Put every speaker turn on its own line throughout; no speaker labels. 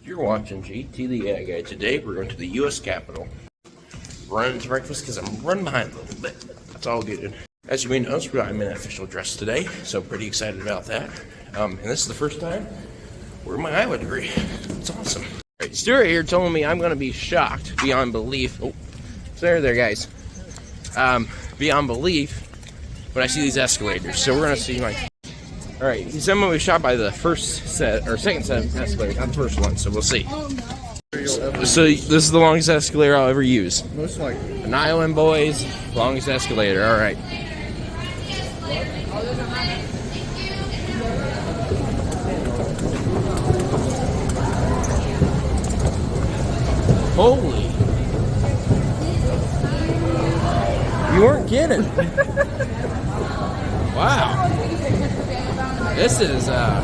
You're watching GT the AI Guy. Today we're going to the U.S. Capitol. Running to breakfast because I'm running behind a little bit. That's all good. As you may know, I'm in official dress today, so pretty excited about that. And this is the first time wearing my Iowa degree. It's awesome. All right, Stuart here telling me I'm going to be shocked beyond belief. Oh, there, guys. Beyond belief when I see these escalators. So we're going to see my... All right, he said I'm going to be shocked by the first set, or second set of escalators, not the first one, so we'll see. So this is the longest escalator I'll ever use.
Most likely.
An Iowan boys, longest escalator, all right. Holy. You weren't kidding. Wow. This is, yeah.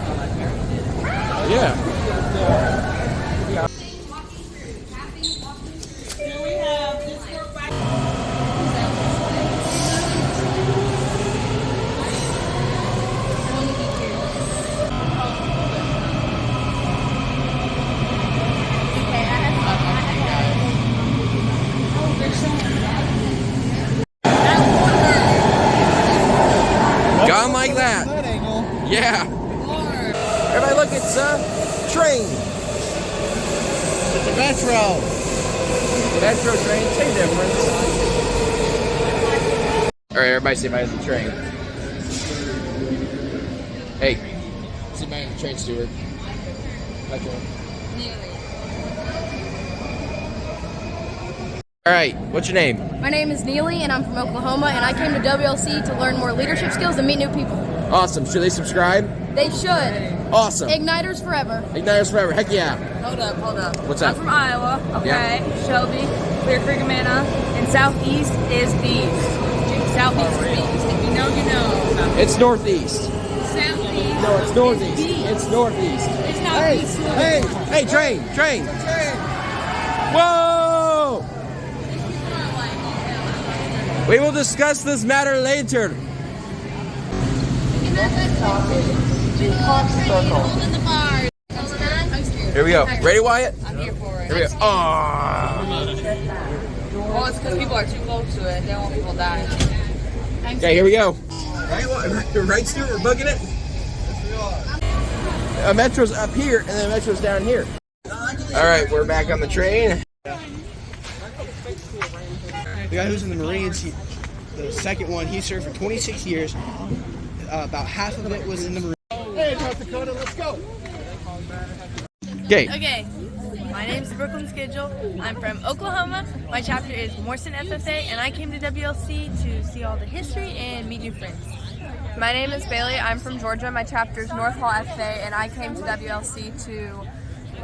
Gone like that. Yeah. Everybody look, it's a train.
It's a metro.
Metro train, same difference. Alright, everybody say bye to the train. Hey, say bye to the train, Stuart. Metro. Alright, what's your name?
My name is Neely, and I'm from Oklahoma, and I came to WLC to learn more leadership skills and meet new people.
Awesome. Should they subscribe?
They should.
Awesome.
Igniters forever.
Igniters forever. Heck yeah.
Hold up.
What's up?
I'm from Iowa, okay?
Yeah.
Shelby, Clear Creek, Amana, and Southeast is Beast. Southeast is Beast. If you know, you know.
It's northeast.
Southeast.
No, it's northeast.
Beast.
It's northeast.
It's not
Hey,
Beast.
hey, train. Whoa! We will discuss this matter later. Here we go. Ready, Wyatt?
I'm here for it.
Here we go. Aww.
Well, it's because people are too close to it. They don't want people to die.
Okay, here we go. Right, Stuart? We're booking it? Metro's up here, and then Metro's down here. All right, we're back on the train.
The guy who's in the Marines, the second one, he served for 26 years. About half of it was in the Marines. Hey, North Dakota, let's go.
Okay.
Okay, my name is Brooklyn Schedule. I'm from Oklahoma. My chapter is Morrison FFA, and I came to WLC to see all the history and meet new friends.
My name is Bailey. I'm from Georgia. My chapter is North Hall FFA, and I came to WLC to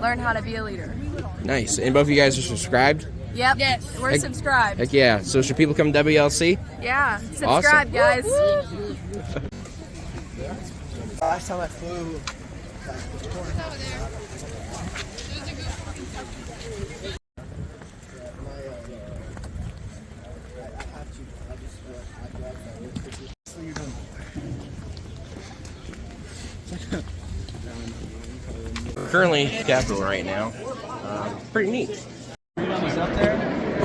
learn how to be a leader.
Nice. And both of you guys are subscried?
Yep.
Yes.
We're subscribed.
Heck yeah. So should people come to WLC?
Yeah. Subscribe, guys.
Last time I flew,
We're currently at Capitol right now. Pretty neat.
She's up there.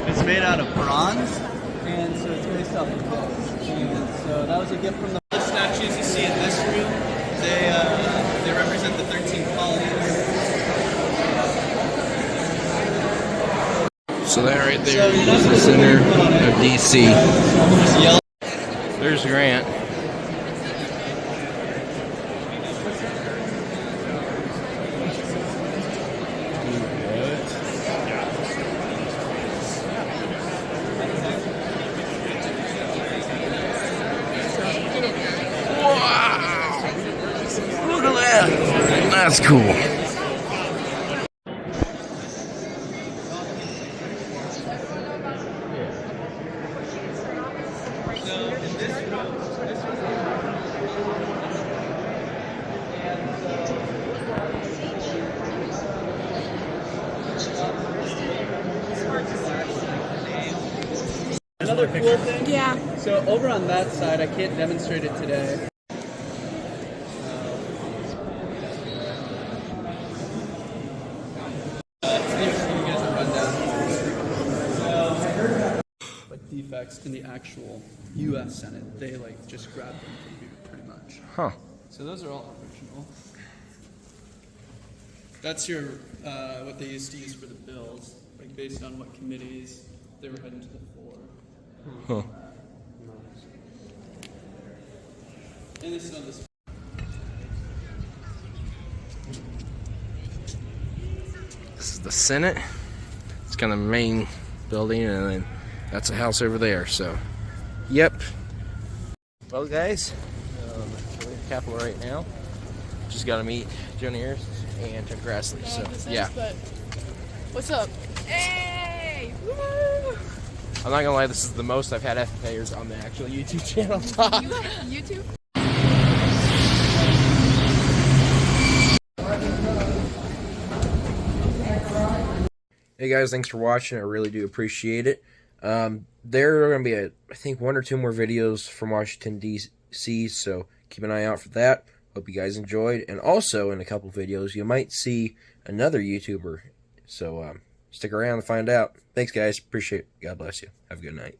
It's made out of bronze, and so it's based off of this. And so that was a gift from the statues you see in this room. They represent the 13 colonies.
So that right there is the center of DC. There's Grant. Wow! Look at that. That's cool.
Another cool thing.
Yeah.
So over on that side, I can't demonstrate it today. text in the actual U.S. Senate. They like just grabbed them from here, pretty much.
Huh.
So those are all original. That's your what they used to use for the bills, like based on what committees they were heading to the floor.
Huh.
And this is on this.
This is the Senate. It's kind of the main building, and then that's a house over there. So, yep. Well, guys, we're in the Capitol right now. Just got to meet Joni Harris and Chuck Grassley. So, yeah.
What's up? Hey! Woo!
I'm not gonna lie, this is the most I've had FFAers on the actual YouTube channel.
YouTube?
Hey guys, thanks for watching. I really do appreciate it. There are going to be, I think, 1 or 2 more videos from Washington, D.C., so keep an eye out for that. Hope you guys enjoyed. And also, in a couple videos, you might see another YouTuber. So, stick around and find out. Thanks, guys. Appreciate it. God bless you. Have a good night.